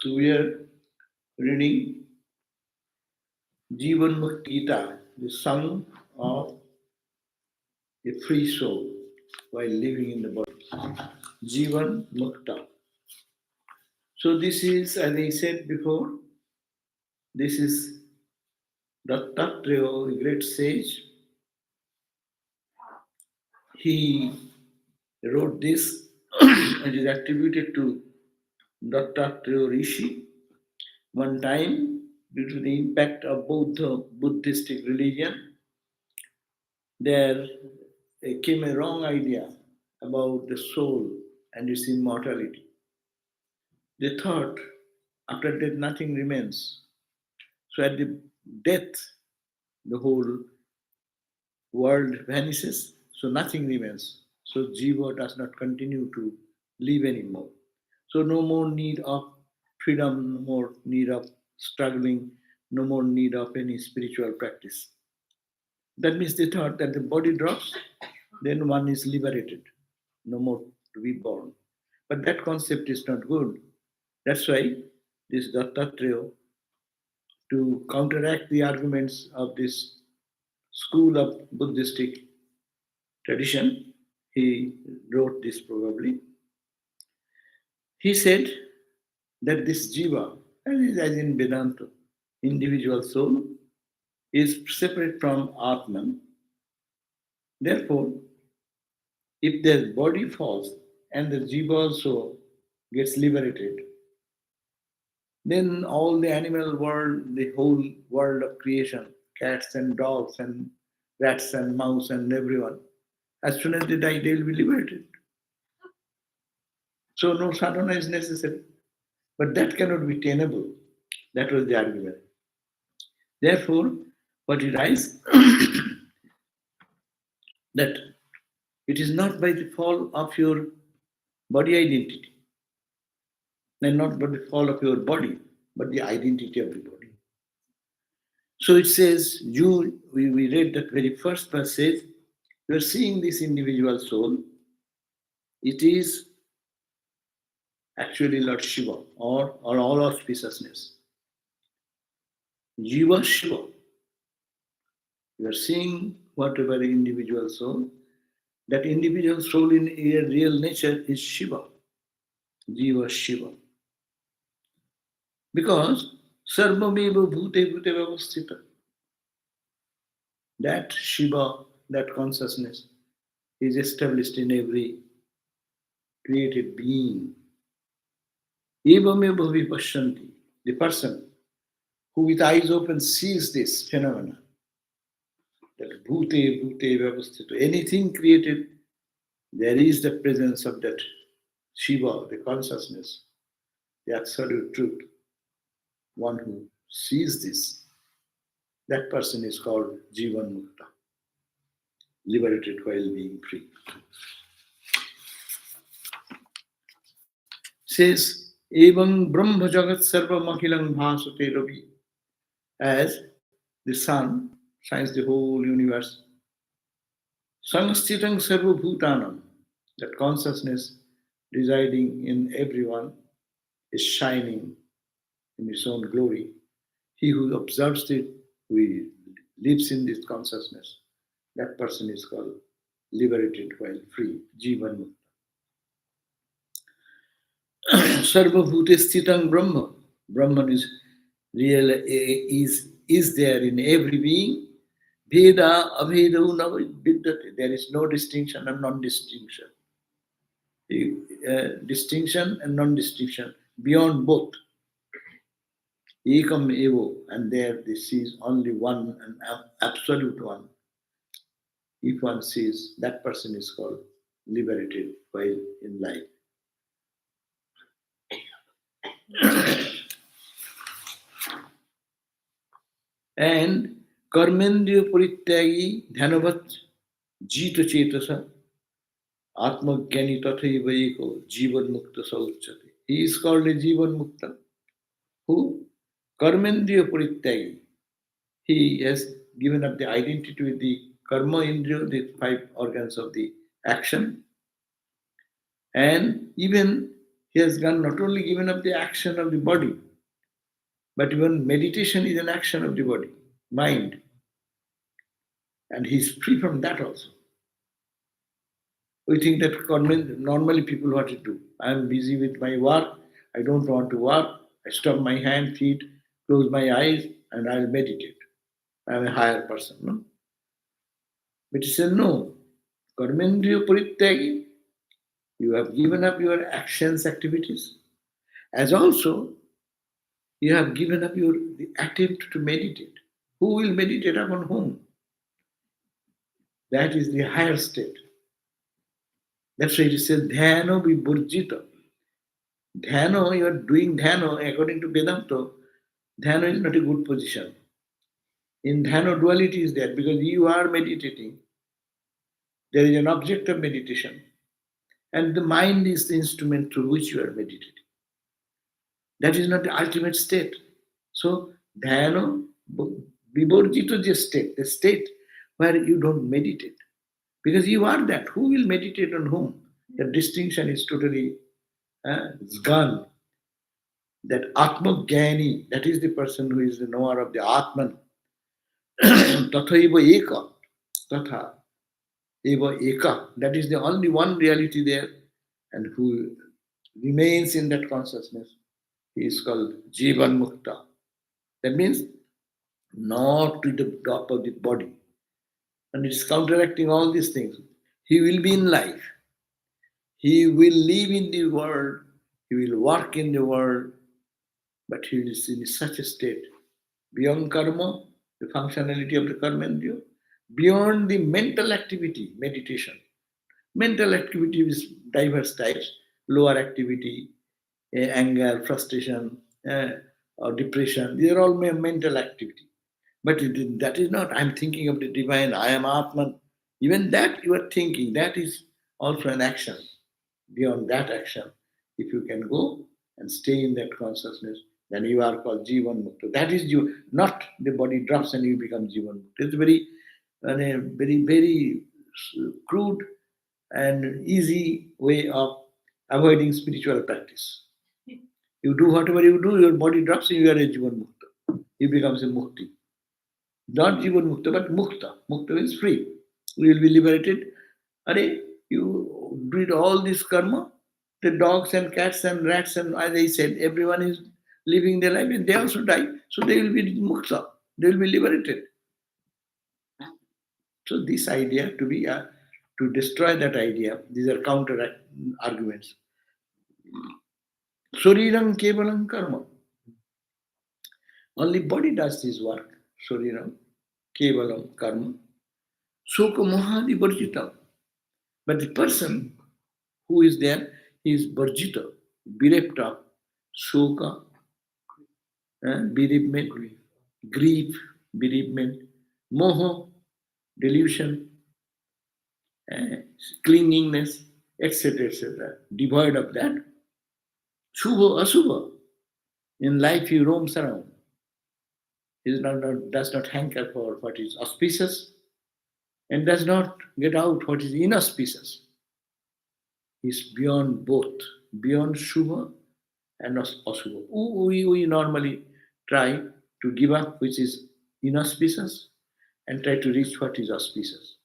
So we are reading Jivanmukti Gita, the song of a free soul while living in the body. Jivan Mukta. So this is, as I said before, this is Dattatreya, a great sage. He wrote this. It is attributed to Dattatreya Rishi. One time, due to the impact of Buddhistic religion, there came a wrong idea about the soul and its immortality. They thought after death nothing remains. So at the death, the whole world vanishes, so nothing remains. So Jiva does not continue to live anymore. So no more need of freedom, no more need of struggling, no more need of any spiritual practice. That means they thought that the body drops, then one is liberated, no more to be born. But that concept is not good. That's why this Dattatreya, to counteract the arguments of this school of Buddhistic tradition, he wrote this probably. He said that this jiva, as in Vedanta, individual soul, is separate from Atman. Therefore, if their body falls and the jiva also gets liberated, then all the animal world, the whole world of creation, cats and dogs and rats and mouse and everyone, as soon as they die, they will be liberated. So no sadhana is necessary. But that cannot be tenable. That was the argument. Therefore, what he writes that it is not by the fall of your body identity, and not by the fall of your body, but the identity of the body. So it says, we read that very first verse says, you are seeing this individual soul, it is actually Lord Shiva or all auspiciousness. Jiva Shiva. You are seeing whatever individual soul, that individual soul in real nature is Shiva, Jiva Shiva. Because Sarvameva Bhute Bhute Vyavasthita, that Shiva, that consciousness is established in every created being. Evameva Vipashyanti, the person who with eyes open sees this phenomena, that Bhute Bhute Vyavasthita, anything created, there is the presence of that Shiva, the consciousness, the absolute truth. One who sees this, that person is called Jivanmukta, liberated while being free. Says, Evam Brahma Jagat Sarva Makilang Bhasute Ravi, as the sun shines the whole universe. Samastitang Sarva Bhutanam, that consciousness residing in everyone is shining in its own glory. He who observes it, who lives in this consciousness, that person is called liberated while free, Jivan Mukta. Sarva Bhute Sthitam Brahma. Brahman is real, is there in every being. Veda Avedu Navavidyate. There is no distinction and non-distinction. Distinction and non-distinction beyond both. Ekam evo, and there this is only one, an absolute one. If one sees, that person is called liberated while in life. And karmendriya parityagi dhanavat jita chetasa atmagyani tathaiva eko jivan mukta sauchate. He is called a jivan mukta. Who? Karmendriya parityagi. He has given up the identity with the karma indriya, the 5 organs of the action, and even He has gone not only given up the action of the body, but even meditation is an action of the body, mind, and he's free from that also. We think that normally people what to do. I am busy with my work. I don't want to work. I stop my hand, feet, close my eyes, and I'll meditate. I am a higher person. No? But he said, no. Karmendriya parityagi. You have given up your actions, activities, as also you have given up your the attempt to meditate. Who will meditate upon whom? That is the higher state. That's why it says dhyano viburjita. Dhyano, you are doing dhyano according to Vedanta. Dhyana is not a good position. In dhyana, duality is there because you are meditating. There is an object of meditation, and the mind is the instrument through which you are meditating. That is not the ultimate state. So, dhyana, viborjito is a state, the state where you don't meditate. Because you are that. Who will meditate on whom? The distinction is totally it's gone. That Atma Jnani, that is the person who is the knower of the Atman. Tathaiva Eka. Tatha Eva Eka. That is the only one reality there, and who remains in that consciousness. He is called Jivanmukta. That means not to the top of the body. And it's counteracting all these things. He will be in life. He will live in the world. He will work in the world. But he is in such a state, beyond karma, the functionality of the karmendriya, beyond the mental activity, meditation. Mental activity is diverse types, lower activity, anger, frustration, or depression. These are all mental activity. But that is not, I'm thinking of the divine, I am Atman. Even that you are thinking, that is also an action. Beyond that action, if you can go and stay in that consciousness, then you are called Jivan Mukta. That is you, not the body drops and you become Jivan Mukta. It's very crude and easy way of avoiding spiritual practice. You do whatever you do, your body drops and you are a Jivan Mukta. You becomes a Mukti. Not Jivan Mukta, but Mukta. Mukta means free. You will be liberated. Are you did all this karma. The dogs and cats and rats and as I said, everyone is living their life and they also die. So they will be mukta. They will be liberated. So this idea to destroy that idea, these are counter arguments. Shariram kevalam karma. Only body does this work. Shariram kevalam karma. Soka mohadi varjitam. But the person who is there, he is varjita, bereft of soka, bereavement, grief, bereavement, moho, delusion, clingingness, etc., etc. Devoid of that. Shubha, asubha. In life he roams around. He does not hanker for what is auspicious and does not get out what is inauspicious. He is beyond both, beyond Shubha and Asubha. We normally try to give up which is inauspicious and try to reach what is auspicious.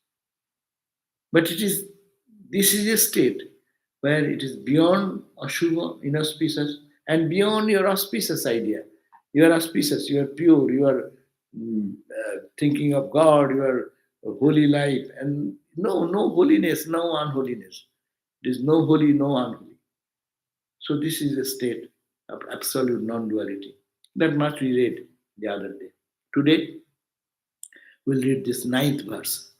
But this is a state where it is beyond Ashubha, inauspicious, and beyond your auspicious idea. You are auspicious, you are pure, you are thinking of God, you are a holy life, and no holiness, no unholiness. There is no holy, no unholy. So this is a state of absolute non-duality. That much we read the other day. Today, we'll read this ninth verse.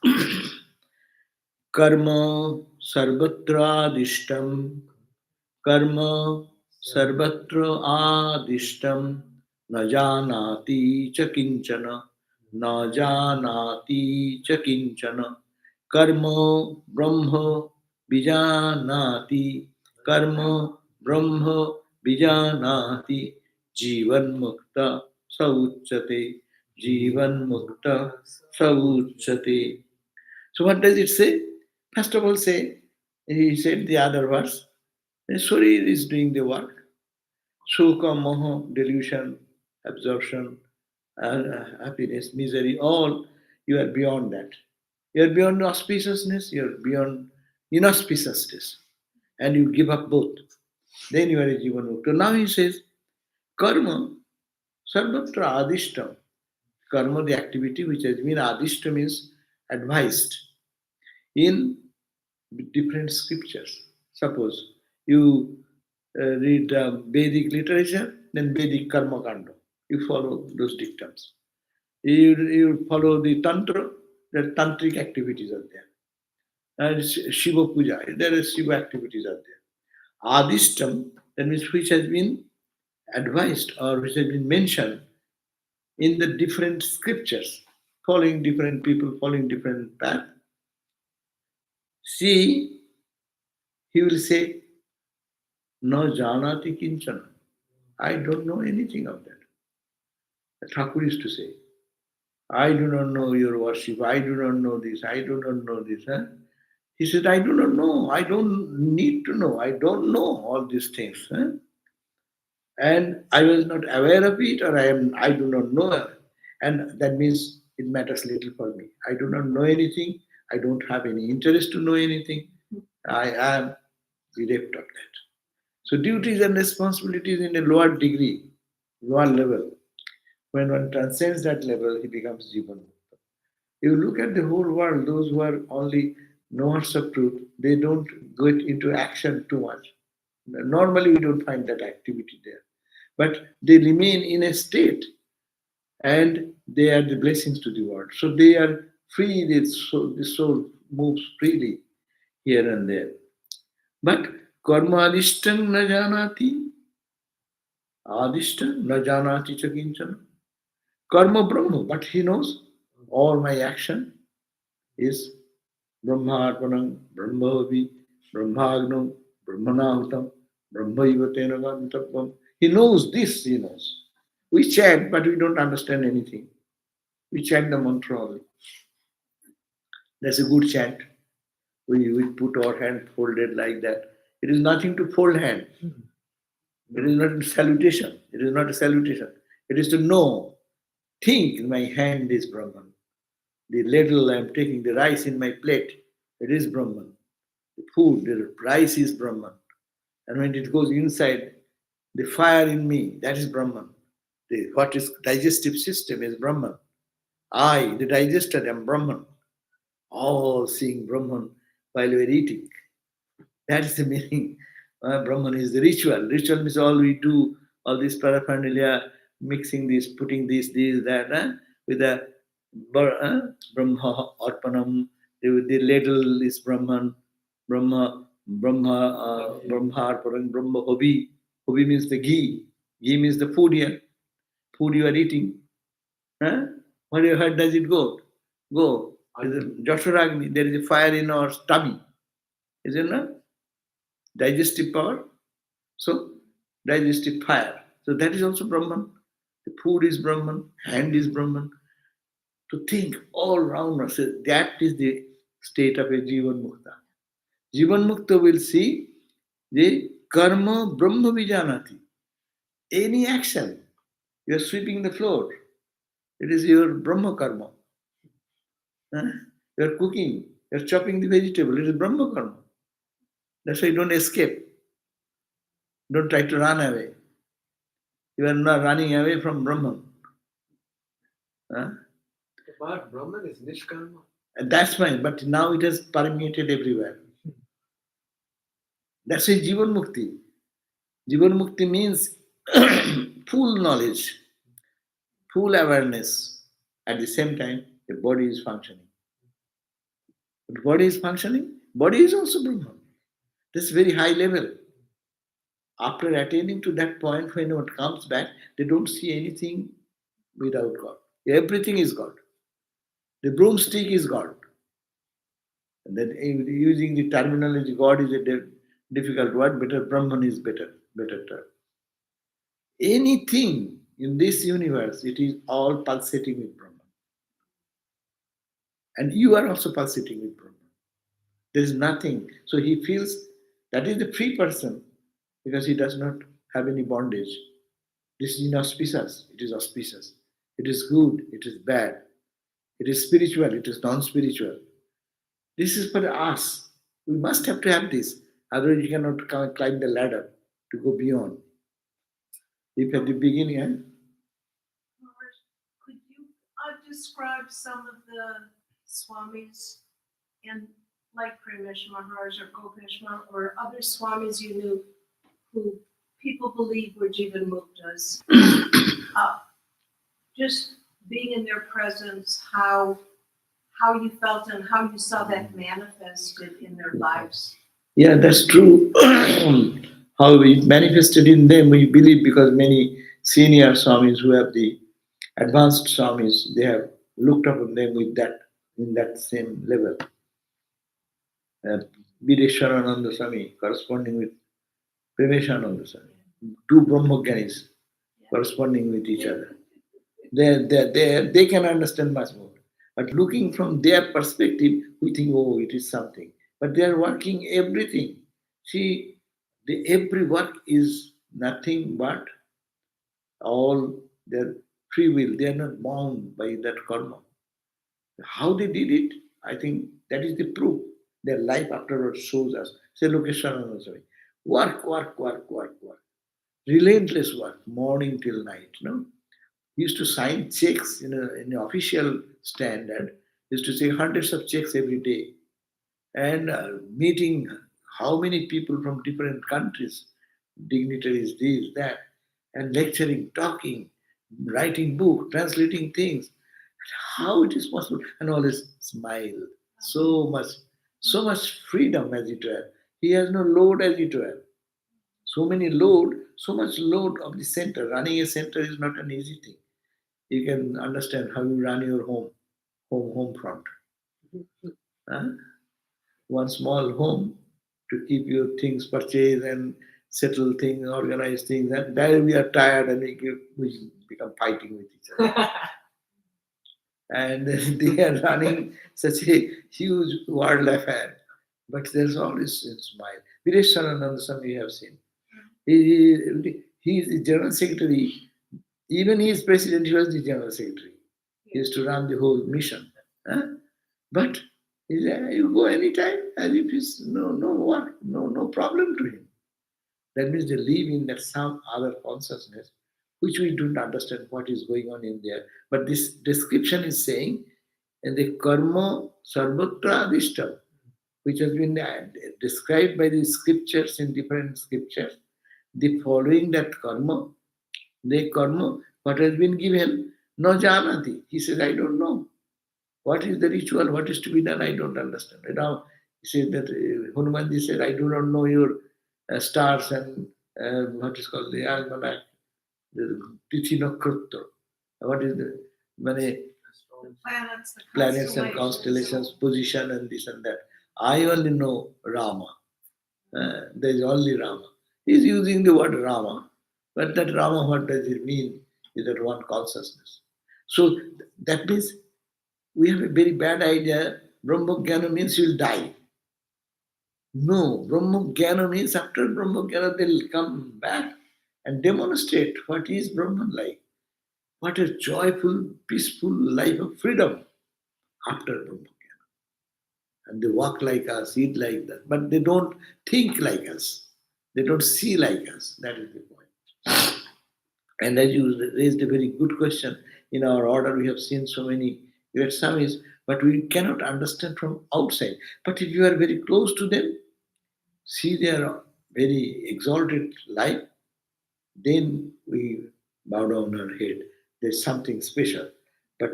Karma sarvatra adishtam. Karma sarvatra adishtam. Na janati cha kinchana. Na janati cha kinchana. Karma brahma vijanati. Karma brahma vijanati. Jivan mukta sauchate. Jivan mukta sauchate. So what does it say? First of all, he said the other verse. The Sharir is doing the work. Sukha, moha, delusion, absorption, happiness, misery, all you are beyond that. You are beyond auspiciousness, you are beyond inauspiciousness, and you give up both. Then you are a Jivanmukta. Now he says, karma, sarvatra adishtam. Karma, the activity which has been adishtam means advised in different scriptures. Suppose you read Vedic literature, then Vedic karma kanda. You follow those dictums. You follow the tantra, the tantric activities are there. And Shiva puja, there is Shiva activities are there. Adishtam, that means which has been advised or which has been mentioned in the different scriptures, following different people, following different path. See, he will say, no janati kinchana. I don't know anything of that. The Thakur used to say, I do not know your worship, I do not know this, I do not know this. Huh? He said, I do not know, I don't need to know, I don't know all these things. Huh? And I was not aware of it, or I do not know. And that means it matters little for me. I do not know anything, I don't have any interest to know anything. I am bereft of that. So duties and responsibilities in a lower degree, lower level. When one transcends that level, he becomes Jivan. You look at the whole world, those who are only knowers of truth, they don't get into action too much. Normally, we don't find that activity there. But they remain in a state and they are the blessings to the world. So they are free, the soul moves freely here and there. But karma adishtam na janati, adishtam na janati chakinchana. Karma Brahma, but he knows all my action is Brahmarpanam, Brahmavi, Brahmagno, Brahmanahutam, Brahmaivatena Gantapam. He knows this, he knows. We chant, but we don't understand anything. We chant the mantra only. That's a good chant. We put our hand folded like that. It is nothing to fold hand. It is not a salutation. It is not a salutation. It is to know. Think my hand is Brahman. The ladle I am taking, the rice in my plate, it is Brahman. The food, the rice is Brahman. And when it goes inside, the fire in me, that is Brahman. What is digestive system is Brahman. I, the digester, am Brahman. All seeing Brahman while we are eating. That is the meaning. Brahman is the ritual. Ritual means all we do, all this paraphernalia, mixing this, putting this, that, with the Brahma Arpanam, the ladle is Brahman, Brahma Arpanam, Brahma Hobi. Hobi means the ghee. Ghee means the food here. Food you are eating. Huh? Where does it go? Go. Josharagni, there is a fire in our tummy. Is it not? Digestive power. So, digestive fire. So that is also Brahman. The food is Brahman, hand is Brahman. To think all round us, that is the state of a Jivan Mukta. Jivan Mukta will see the karma Brahma Vijanati. Any action, you are sweeping the floor, it is your Brahma karma. Huh? You are cooking, you are chopping the vegetable, it is Brahma karma. That's why you don't escape. Don't try to run away. You are not running away from Brahman. Huh? But Brahman is Nishkarma. And that's fine, but now it has permeated everywhere. That's why Jivan Mukti. Jivan Mukti means full knowledge, full awareness. At the same time, the body is functioning. But body is functioning, body is also Brahman. This very high level. After attaining to that point, when one comes back, they don't see anything without God. Everything is God. The broomstick is God. And then using the terminology, God is a difficult word, better Brahman is better term. Anything in this universe, it is all pulsating with Brahman. And you are also pulsating with Brahman. There is nothing. So he feels that is the free person. because he does not have any bondage. This is inauspicious, it is auspicious. It is good, it is bad. It is spiritual, it is non spiritual. This is for us. We must have to have this. Otherwise, you cannot climb the ladder to go beyond. If at the beginning, Maharaj, could you describe some of the swamis and like Pramesh Maharaj or Gopeshma or other swamis you knew who people believe were Jivanmuktas? uh, just being in their presence, how you felt and how you saw that manifested in their lives. yeah, that's true. How it manifested in them, we believe because many senior swamis who have the advanced swamis, they have looked upon them with that in that same level. Uh, Videswarananda Swami corresponding with Premeshananda Swami, two Brahmogyanis corresponding with each other. They can understand much more. But looking from their perspective, we think, oh, it is something. But they are working everything. See, every work is nothing but all their free will. They are not bound by that karma. How they did it, I think that is the proof. Their life afterwards shows us. Say Lokeshwarananda Swami. Work, work, work, work, work. Relentless work, morning till night. No? He used to sign checks in an official standard. He used to say hundreds of checks every day and meeting how many people from different countries, dignitaries, this, that, and lecturing, talking, writing book, translating things. How it is possible? And always smile. So much freedom as it were. He has no load as it were. So many load, so much load of the center. Running a center is not an easy thing. You can understand how you run your home front. Huh? One small home to keep your things purchased and settle things, organize things, and there we are tired and we become fighting with each other. And they are running such a huge world affair. But there's always a smile. Viresh Sarananda Swami you have seen. He is the general secretary. Even he is president, he was the general secretary. He used to run the whole mission. Huh? But you go anytime as if it's no work, no problem to him. That means they live in that some other consciousness, which we don't understand what is going on in there. But this description is saying, and the karma sarvatra adishtam, which has been described by the scriptures in different scriptures, the following that karma, the karma, what has been given, no janati. He says, I don't know. What is the ritual? What is to be done? I don't understand. Now, he said that Hanumanji said, I do not know your stars and what is called the almanac, the Tithi Nakshatra. What is the many The planets, the planets and constellations, position and this and that. I only know Rama. There is only Rama. He is using the word Rama, but that Rama, what does it mean? Is that one consciousness. So that means we have a very bad idea. Brahma Jnana means you'll die. No, Brahma Jnana means after Brahma Jnana they'll come back and demonstrate what is Brahman like. What a joyful, peaceful life of freedom after Brahma Jnana. And they walk like us, eat like that, but they don't think like us. They don't see like us. That is the point. And as you raised a very good question, in our order we have seen so many great Swamis, but we cannot understand from outside. But if you are very close to them, see their very exalted life, then we bow down our head. There's something special. But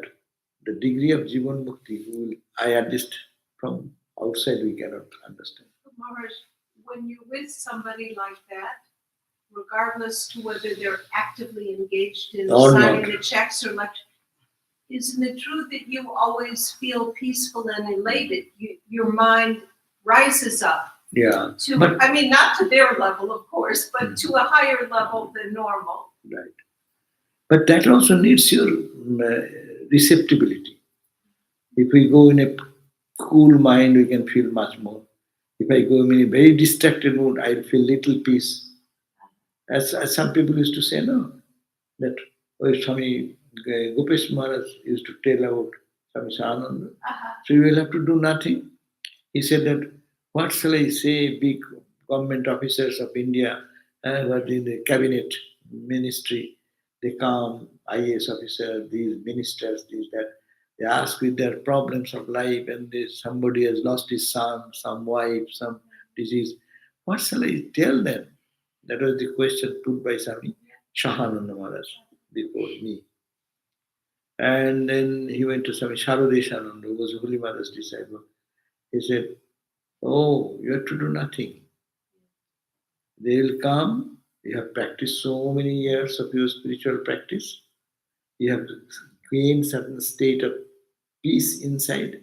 the degree of Jivan Mukti, I adjust from outside, we cannot understand. Maharaj, when you're with somebody like that, regardless to whether they're actively engaged in Or signing not. the checks or like, isn't it true that you always feel peaceful and elated? Your mind rises up Yeah. to, But I mean, not to their level, of course, but to a higher level than normal. right. But that also needs your receptibility. If we go in a cool mind, we can feel much more. If I go in a very distracted mood, I'll feel little peace. As some people used to say, no, that Swami Gopesh Maharaj used to tell about Swami Sahananda. So you will have to do nothing. He said that, what shall I say, big government officers of India who are in the cabinet ministry, they come, IAS officer, these ministers, these, that, they ask with their problems of life and somebody has lost his son, some wife, some disease. What shall I tell them? That was the question put by Swami Shahananda Maharaj before me. And then he went to Swami Sharadeshananda, who was Holy Mother's disciple. He said, oh, you have to do nothing. They will come. You have practiced so many years of your spiritual practice. You have gained certain state of peace inside.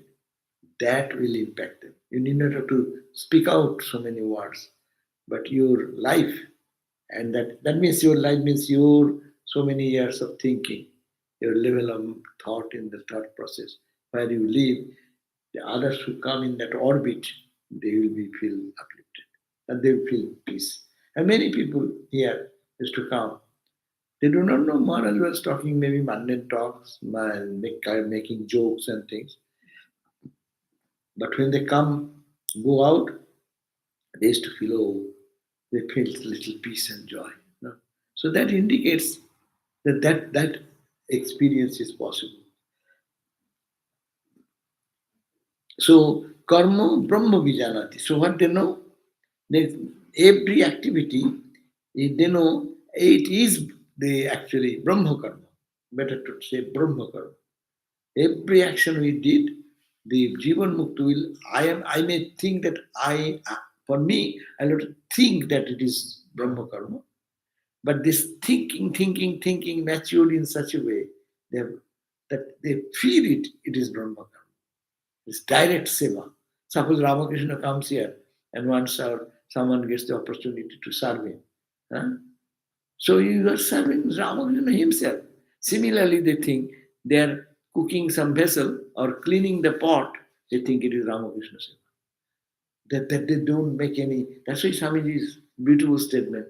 That will impact them. You need not have to speak out so many words, but your life, and that means your life means your so many years of thinking, your level of thought in the thought process, where you live, the others who come in that orbit, they will be feel uplifted and they will feel peace. And many people here used to come. They do not know Maharaj was talking maybe mundane talks, making jokes and things. But when they come, go out, they used to feel, oh, they feel little peace and joy. No? So that indicates that experience is possible. So karma brahma vijanati. So what they know, they, every activity, they know it is the actually brahma karma. Better to say brahma karma. Every action we did, the Jivanmukti will, I may think that for me, I don't think that it is Brahma Karma. But this thinking matured in such a way that, that they feel it is Brahma Karma. It's direct seva. Suppose Ramakrishna comes here and once someone gets the opportunity to serve him. Huh? So you are serving Ramakrishna himself. Similarly, they think they are cooking some vessel or cleaning the pot, they think it is Ramakrishna seva. That they don't make any. That's why Swamiji's beautiful statement,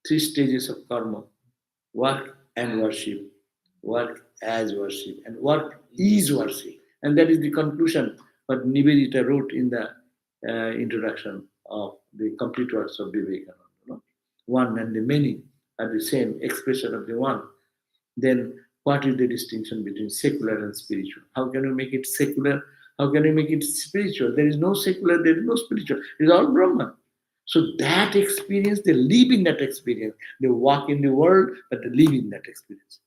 three stages of karma: work and worship, work as worship, and work is worship. And that is the conclusion what Nivedita wrote in the introduction of the complete works of Vivekananda. No? One and the many are the same expression of the one. Then what is the distinction between secular and spiritual? How can you make it secular? How can you make it spiritual? There is no secular, there is no spiritual. It is all Brahman. So that experience, they live in that experience. They walk in the world, but they live in that experience.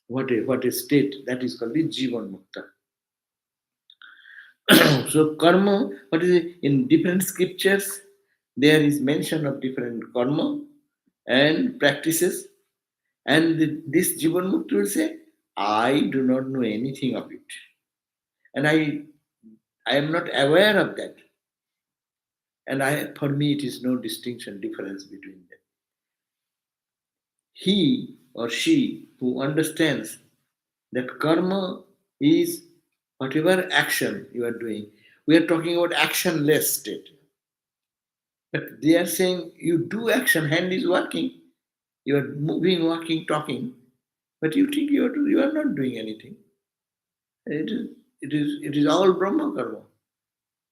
What a state that is called the Jivanmukta. So karma, what is it? In different scriptures, there is mention of different karma and practices. And this Jivanmukti will say, I do not know anything of it. And I am not aware of that. And for me, it is no distinction, difference between them. He or she who understands that karma is whatever action you are doing. We are talking about actionless state. But they are saying you do action, hand is working, you are moving, walking, talking, but you think you are not doing anything. It is all Brahma karma.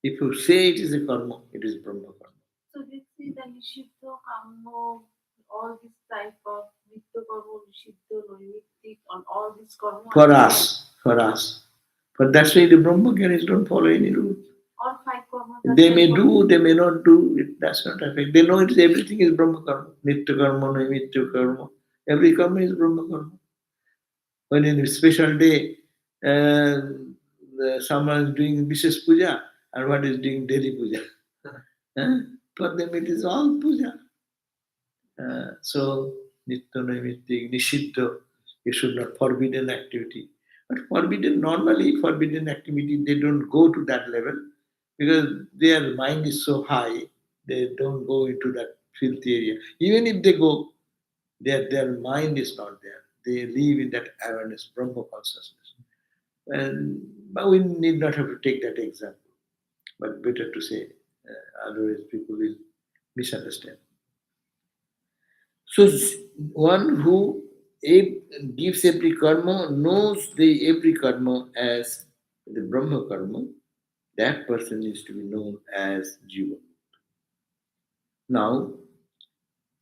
If you say it is a karma, it is Brahma karma. So they say that Nishiddha, Kamma, all this type of Nitya Karma, Nishiddha, Naimittik, on all this karma. For us. But that's why the Brahma Gyanis don't follow any rules. All five karma. They may do, they may not do, it does not affect. They know everything is Brahma karma. Nitya karma, Naimitya karma. Every karma is Brahma karma. When in a special day, someone is doing Vishesh Puja and one is doing daily Puja. For them it is all Puja. So, Nitya Naimitya, Nishiddha, you should not forbidden activity. But normally forbidden activity, they don't go to that level because their mind is so high, they don't go into that filthy area. Even if they go, their mind is not there. They live in that awareness, Brahma consciousness. But we need not have to take that example. But better to say, otherwise people will misunderstand. So one who gives every karma knows the every karma as the Brahma karma. That person is to be known as Jiva. Now,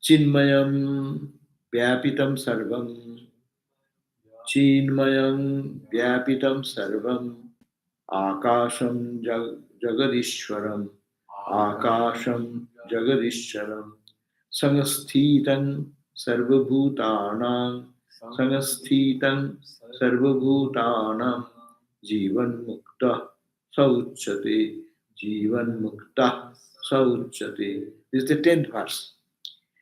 Chinmayam Vyapitam Sarvam Chinmayam Vyapitam Sarvam Akasham Jagadishwaram Akasham Jagadishwaram Sangasthetan Sarvabhutanam Sangasthetan Sarvabhutanam Jivan Mukta Sauchate Jivan Mukta Sauchate. This is the 10th verse.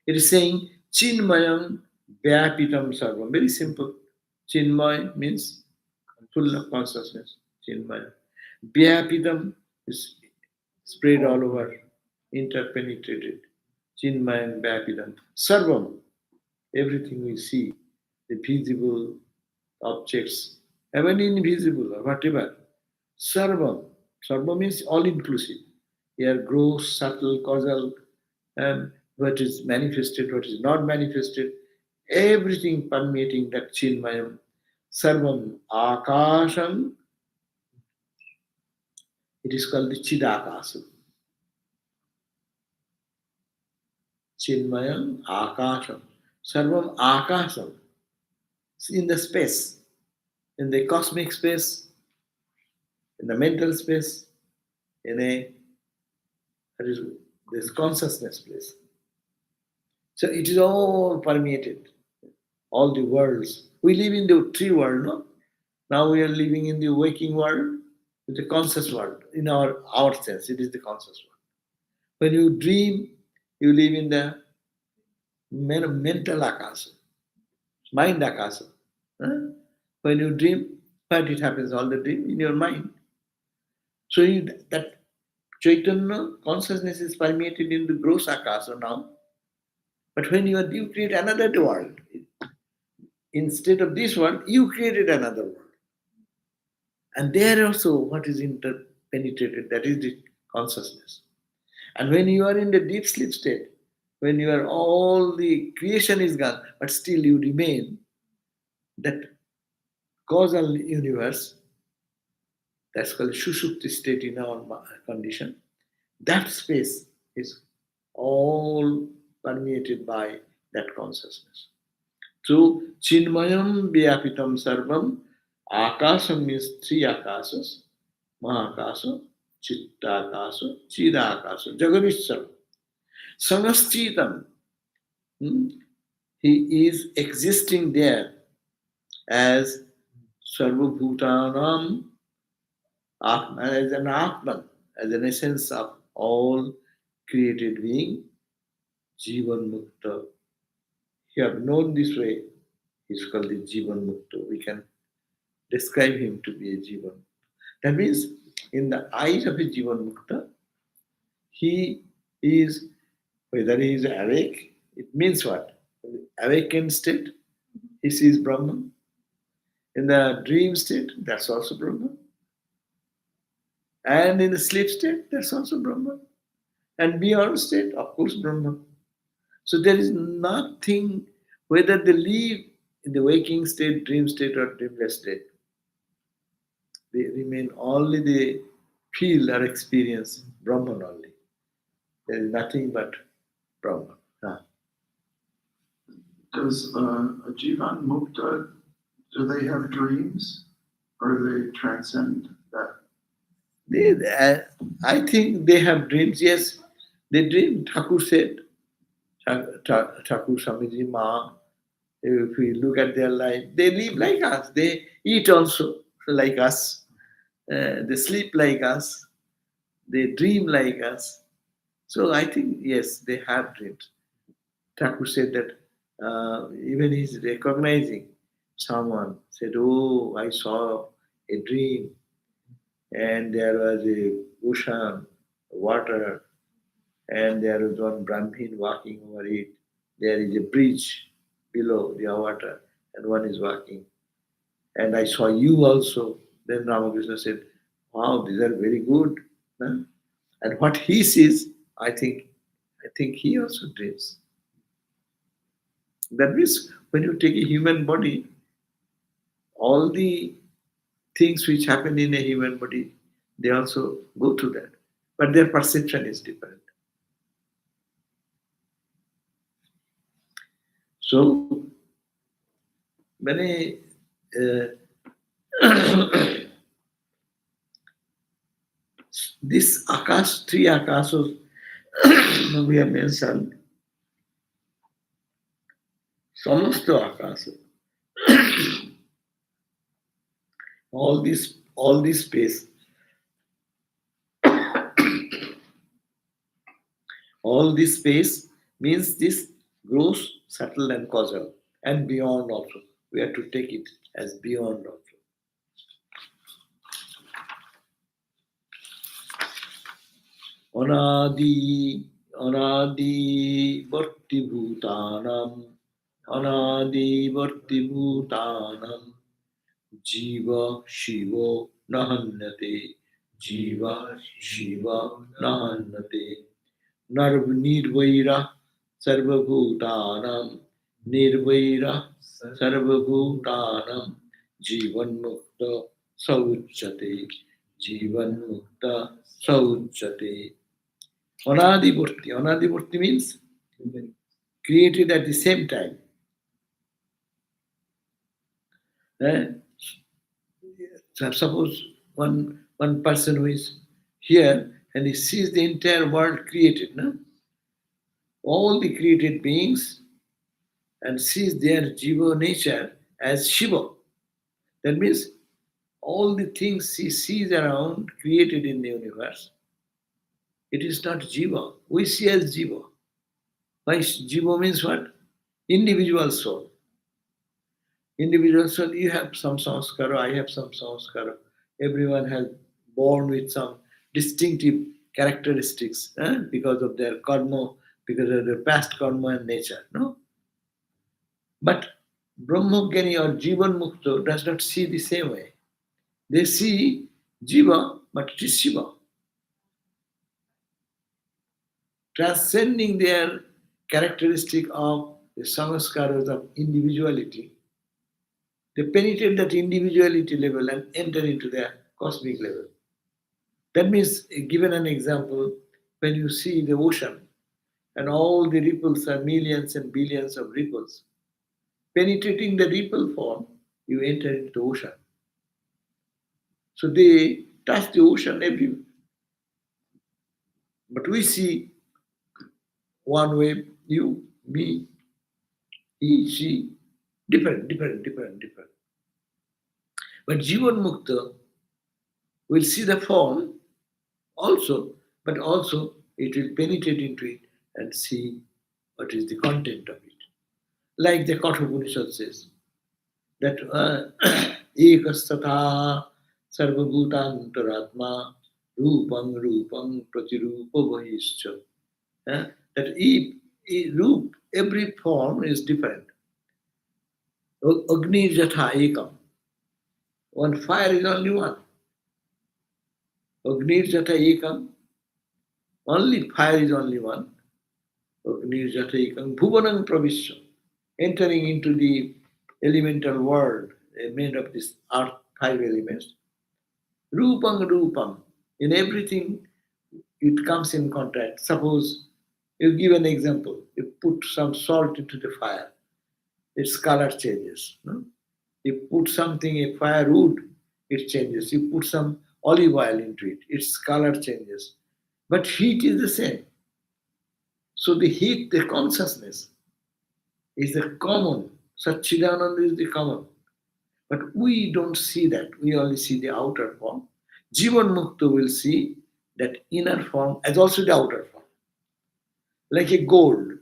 It is saying Chinmayam Vyapitam Sarvam. Very simple. Chinmay means full of consciousness. Chinmaya. Vyapitam is spread all over, interpenetrated. Chinmayam Vyapitam. Sarvam, everything we see, the visible objects, even invisible or whatever. Sarvam. Sarvam means all inclusive. Here, gross, subtle, causal, what is manifested, what is not manifested, everything permeating that Chinmayam. Sarvam Akasham, it is called the Chidakasam. Chinmayam Akasham. Sarvam Akasham. In the space, in the cosmic space, in the mental space, in a that is this consciousness place. So it is all permeated, all the worlds. We live in the tree world, no? Now we are living in the waking world, the conscious world. In our sense, it is the conscious world. When you dream, you live in the mental akasa, mind akasa. Huh? When you dream, but it happens all the dream in your mind. So that Chaitanya consciousness is permeated in the gross akasa now. But when you create another world, instead of this world, you created another world. And there also what is interpenetrated, that is the consciousness. And when you are in the deep sleep state, when you are all the creation is gone, but still you remain that causal universe, that's called Shushupti state in our condition. That space is all permeated by that consciousness. So, Chinmayam Vyapitam Sarvam, Akasam means three Akasas, Mahakasa, Chittakasa, Chidakasa, Jaganishwaram. Sangastitam, he is existing there as Sarvabhutanam Atman, as an Atman, as an essence of all created being, Jivan Mukta. You have known this way, he's called the Jivan Mukta. We can describe him to be a Jivan. That means, in the eyes of a Jivan Mukta, he is, whether he is awake, it means what? In the awakened state, he sees Brahman. In the dream state, that's also Brahman. And in the sleep state, that's also Brahman. And beyond state, of course, Brahman. So there is nothing, whether they live in the waking state, dream state, or dreamless state, they remain only they feel or experience Brahman only. There is nothing but Brahman. Does a Jivan Mukta, do they have dreams or they transcend that? I think they have dreams, yes. They dream, Thakur said. Thakur Swamiji Ma, if we look at their life, they live like us. They eat also like us. They sleep like us. They dream like us. So I think, yes, they have dreams. Thakur said that even he's recognizing someone, said, oh, I saw a dream and there was a ocean, water, and there was one Brahmin walking over it. There is a bridge below the water, and one is walking. And I saw you also. Then Ramakrishna said, wow, these are very good. Huh? And what he sees, I think he also dreams. That means when you take a human body, all the things which happen in a human body, they also go through that. But their perception is different. So many uh, this Akash, three Akashas we have mentioned, समस्त आकाश, all this space, all this space means this gross, subtle, and causal, and beyond also. We have to take it as beyond also. Anadi, anadi, bhakti bhutanam, anadi, bhakti bhutanam, jiva shivo nahanyate, jiva shiva nahanyate. Nirvaira sarvabhutanam, nirvaira sarvabhutanam, jivan mukta sauchate, jivan mukta sauchate. Anadivurti. Anadivurti means created at the same time. Eh? So suppose one person who is here and he sees the entire world created, no? All the created beings, and sees their jiva nature as Shiva. That means all the things he sees around created in the universe, it is not jiva. We see as jiva. Why jiva means what? Individual soul. Individual soul, you have some sanskara, I have some sanskara. Everyone has born with some distinctive characteristics because of their karma, because of their past karma and nature. No? But Brahmogani or Jivan Mukta does not see the same way. They see Jiva, but it is Shiva. Transcending their characteristic of the samskaras of individuality, they penetrate that individuality level and enter into their cosmic level. That means, given an example, when you see the ocean and all the ripples are millions and billions of ripples, penetrating the ripple form, you enter into the ocean. So they touch the ocean everywhere. But we see one way, you, me, he, she, different. But Jivan Mukta will see the form also, but also it will penetrate into it and see what is the content of it. Like the Kathopanishad says, that ekastatha sarvabhutantaratma rupang pratirupa vahischa. That every form is different. Agni jatha ekam. One fire is only one. Agni jatha ekam. Only fire is only one. Agni jatha ekam. Bhuvanang pravishya. Entering into the elemental world made of this earth, five elements. Rupam. In everything it comes in contact. Suppose you give an example. You put some salt into the fire, its color changes. No? You put something, a firewood, it changes. You put some olive oil into it, its color changes. But heat is the same. So the heat, the consciousness, is the common. Satchidananda is the common. But we don't see that. We only see the outer form. Jivan Mukta will see that inner form as also the outer form. Like a gold.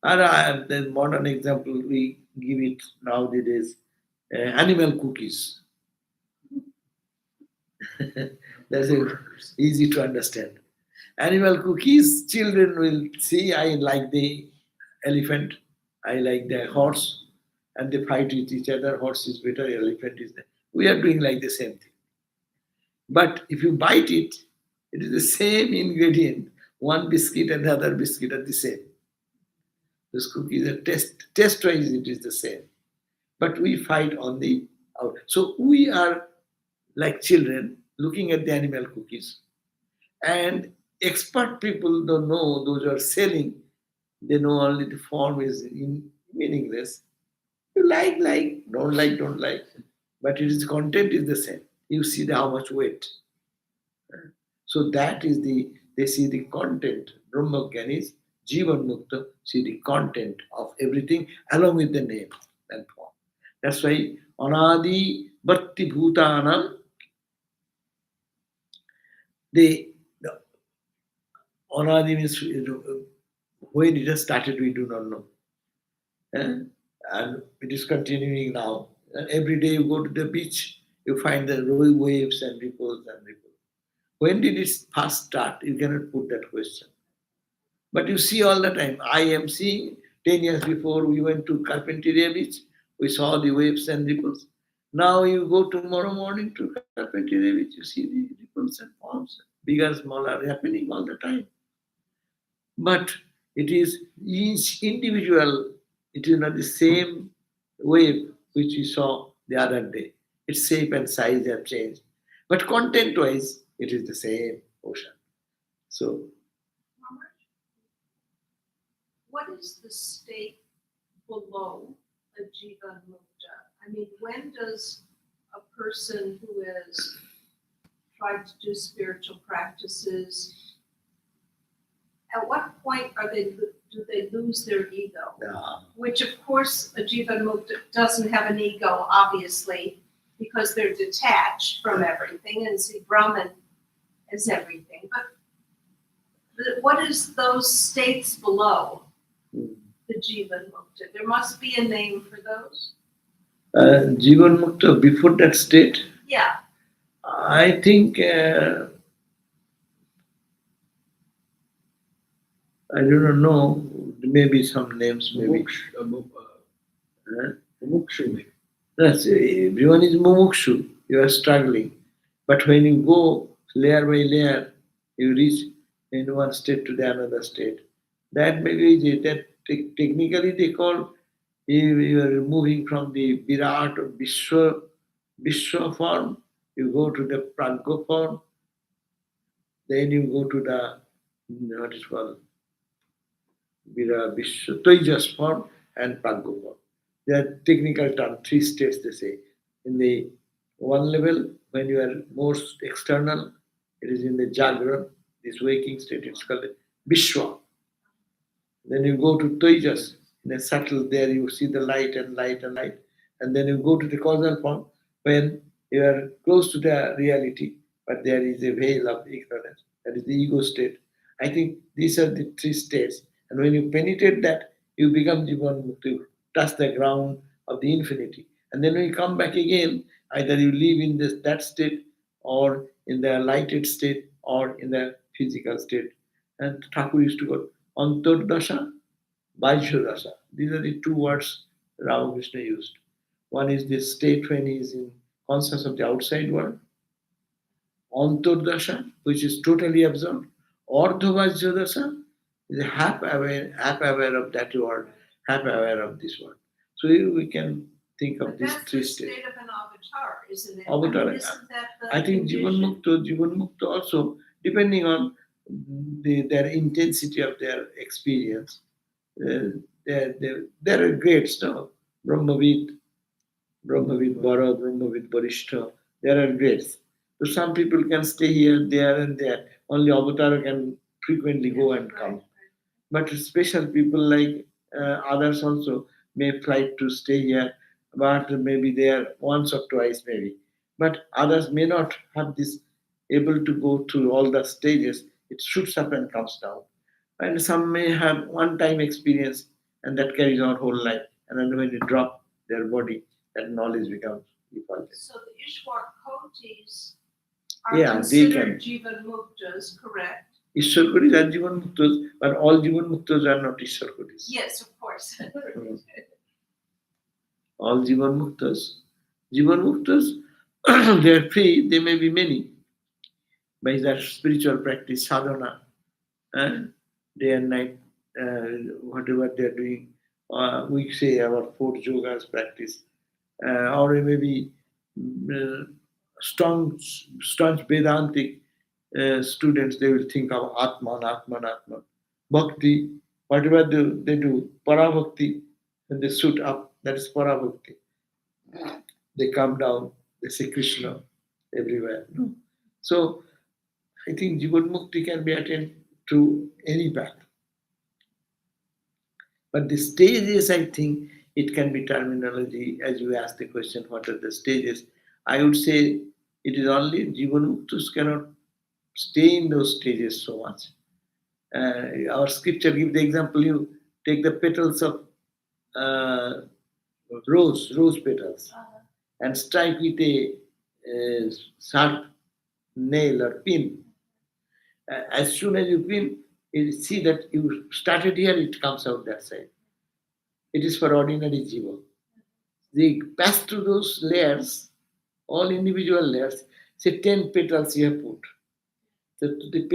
And the modern example we give it nowadays, animal cookies. That's easy to understand. Animal cookies, children will see, I like the elephant, I like the horse, and they fight with each other. Horse is better, elephant is better. We are doing like the same thing. But if you bite it, it is the same ingredient. One biscuit and the other biscuit are the same. Those cookies are test-wise it is the same. But we fight on the out. So we are like children looking at the animal cookies. And expert people don't know those who are selling, they know only the form is meaningless. You like, don't like. But it is content is the same. You see the how much weight. So that is they see the content. Brahmagyan is Jivan Mukta, see the content of everything along with the name and form. That's why Anadi Bhakti Bhutanam, the Anadi means when it has started, we do not know. Eh? And it is continuing now. And every day you go to the beach, you find the waves and ripples and ripples. When did it first start? You cannot put that question. But you see all the time. I am seeing 10 years before we went to Carpinteria Beach, we saw the waves and ripples. Now you go tomorrow morning to Carpinteria Beach, you see the ripples and forms, bigger, smaller, happening all the time. But it is each individual, it is not the same wave which we saw the other day. Its shape and size have changed. But content wise, it is the same ocean. So, What is the state below a Jivan Mukta? I mean, when does a person who has tried to do spiritual practices, at what point do they lose their ego? Which of course a Jivan Mukta doesn't have an ego, obviously, because they're detached from everything and see Brahman as everything. But what is those states below the Jivan Mukta? There must be a name for those. Jivan Mukta, before that state, Yeah. I think, I do not know, maybe some names, maybe. Mumukshu maybe. Yes, everyone is mumukshu, you are struggling. But when you go layer by layer, you reach in one state to the another state. That maybe is it. That technically they call you are moving from the Virat or Vishwa form, you go to the Pragya form, then you go to the what is called Vishwa Tejas form and Pragya form. They are technical term, three states they say. In the one level, when you are most external, it is in the Jagran, this waking state, it's called Vishwa. Then you go to Tejas, in a subtle there you see the light and light and light. And then you go to the causal form when you are close to the reality, but there is a veil of ignorance. That is the ego state. I think these are the three states. And when you penetrate that, you become Jivanmukti, you touch the ground of the infinity. And then when you come back again, either you live in that state or in the lighted state or in the physical state. And Thakur used to go Antardasha, Vaishyadasha. These are the two words Ramakrishna used. One is the state when he is in conscious of the outside world, Antardasha, which is totally absorbed. Ardhavajyadasha is half aware of that world, half aware of this world. So we can think of But these that's three the states. state of an avatar, isn't it? Avatar, I mean, isn't that the I think condition? Jivan Mukta also, depending on their intensity of their experience, there are grades now. Brahmavid, Brahmavid Bara, Brahmavid Barishtha, there are grades. So some people can stay here, there, and there. Only avatar can frequently go and come. But special people like others also may fly to stay here, but maybe there once or twice maybe. But others may not have this able to go through all the stages. It shoots up and comes down. And some may have one time experience and that carries on whole life. And then when you drop their body, that knowledge becomes defaulted. So the Ishwar Kotis are Yeah, they can. considered Jivan Muktas, correct? Ishwar Kotis are Jivan Muktas, but all Jivan Muktas are not Ishwar Kotis. Yes, of course. All Jivan Muktas. Jivan Muktas, they are free, they may be many by their spiritual practice, sadhana, day and night. whatever they are doing. We say our 4 yogas practice, or maybe strong, staunch Vedantic students, they will think of Atman, Atman, Atman. Bhakti, whatever they do, Parabhakti, when they suit up, that is Parabhakti. They come down, they see Krishna everywhere. No? So I think Jivanmukti can be attained through any path. But the stages, I think it can be terminology. As you asked the question, what are the stages? I would say it is only Jivanmuktus cannot stay in those stages so much. Our scripture gives the example, you take the petals of uh, rose petals, and strike with a sharp nail or pin. As soon as you pin, you see that you started here, it comes out that side. It is for ordinary jiva. They pass through those layers, all individual layers. Say 10 petals you have put. So the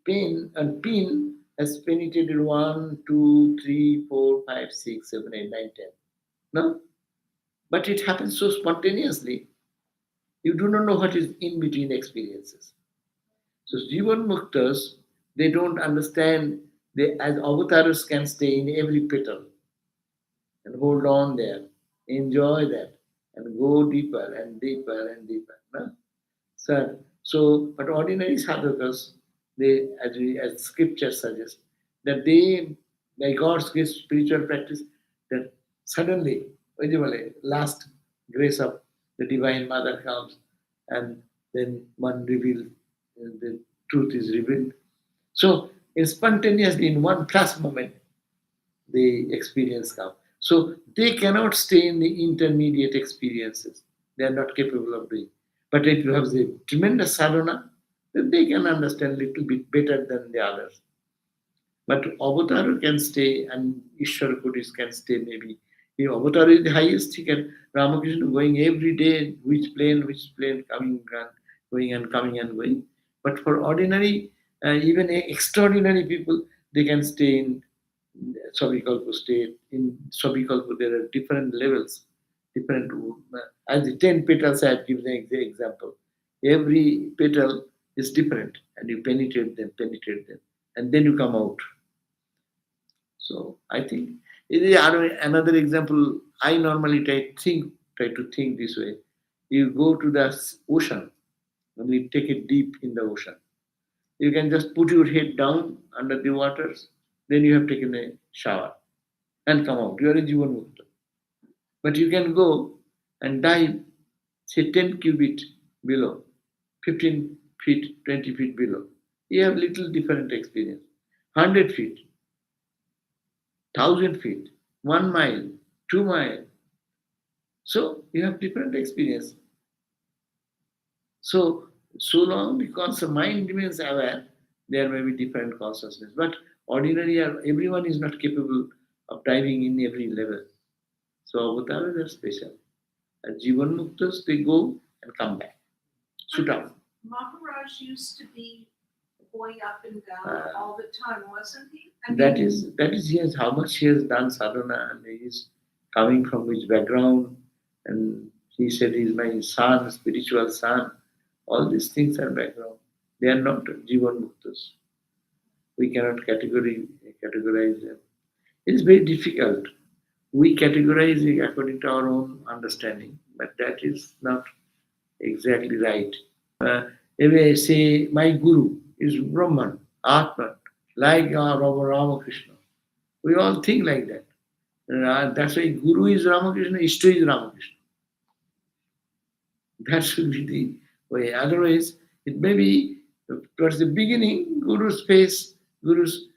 pen and pin has penetrated 1, 2, 3, 4, 5, 6, 7, 8, 9, 10. No? But it happens so spontaneously. You do not know what is in between experiences. So Jivan Muktas, they don't understand, they as avatars can stay in every petal and hold on there, enjoy that, and go deeper and deeper and deeper. No? But ordinary sadhakas, they, as scripture suggests, that they, by God's grace, spiritual practice, that suddenly, last grace of the Divine Mother comes, and then one reveals, the truth is revealed. So, spontaneously, in one flash moment, the experience come. So they cannot stay in the intermediate experiences. They are not capable of doing. But if you have the tremendous sadhana, then they can understand a little bit better than the others. But Avatar can stay and Ishwar Kodis can stay maybe. If Avatar is the highest, he can Ramakrishna going every day, which plane, coming and going and coming and going. But for ordinary, even extraordinary people, they can stay in Sabikalpa state. In Sabikalpa, there are different levels, different, as the 10 petals I have given the example. Every petal is different, and you penetrate them, and then you come out. So I think it is another example. I normally try to think this way. You go to the ocean, and you take it deep in the ocean. You can just put your head down under the waters, then you have taken a shower and come out. You are a Jivan Mukta. But you can go and dive, say 10 cubit below, 15 feet, 20 feet below. You have little different experience. 100 feet, 1,000 feet, 1 mile, 2 mile. So you have different experience. So long because the mind remains aware, there may be different consciousness. But ordinarily, everyone is not capable of diving in every level. So avatars are special. And Jivan Muktas, they go and come back. Shoot up. Maharaj used to be going up and down Ah. all the time, wasn't he? That is yes, how much he has done sadhana, and he is coming from which background, and he said he is my son, spiritual son. All these things are background. They are not Jivan Muktas. We cannot categorize them. It is very difficult. We categorize it according to our own understanding, but that is not exactly right. If I say my guru is Brahman, Atman, like our Ramakrishna, we all think like that. That's why Guru is Ramakrishna, Ishta is Ramakrishna. That should be the way. Otherwise, it may be towards the beginning, Guru's face, Guru's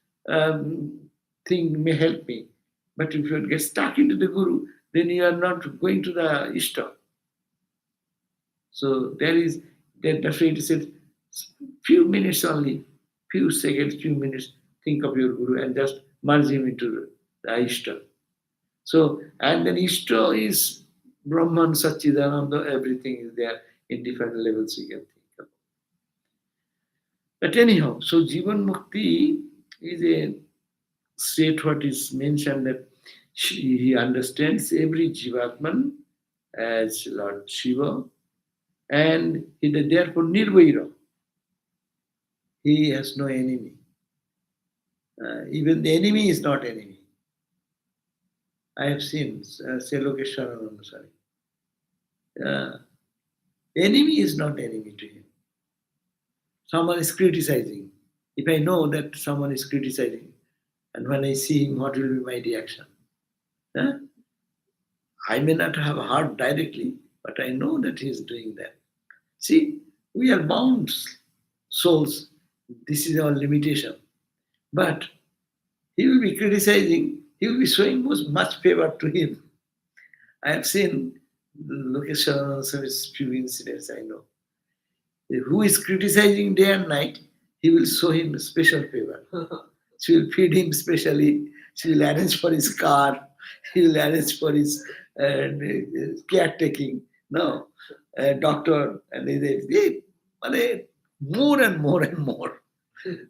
thing may help me. But if you get stuck into the Guru, then you are not going to the Ishta. So that's why it said few minutes only, few seconds, few minutes, think of your Guru and just merge him into the Ishta. So, and then Ishta is Brahman, Satchidananda, everything is there in different levels you can think of. But anyhow, so Jivan Mukti is a state what is mentioned that he understands every Jivatman as Lord Shiva, and he is therefore Nirvaira. He has no enemy. Even the enemy is not enemy. I have seen, say Lokeshwarananda, sorry. Enemy is not enemy to him. Someone is criticizing. If I know that someone is criticizing, and when I see him, what will be my reaction? Huh? I may not have heard directly, but I know that he is doing that. See, we are bound souls. This is our limitation. But he will be criticizing, he will be showing much favor to him. I have seen Lokeshwaran Swami's few incidents I know. Who is criticizing day and night, he will show him special favor. She will feed him specially, she will arrange for his car, he will arrange for his caretaking. No, doctor, and more and more and more.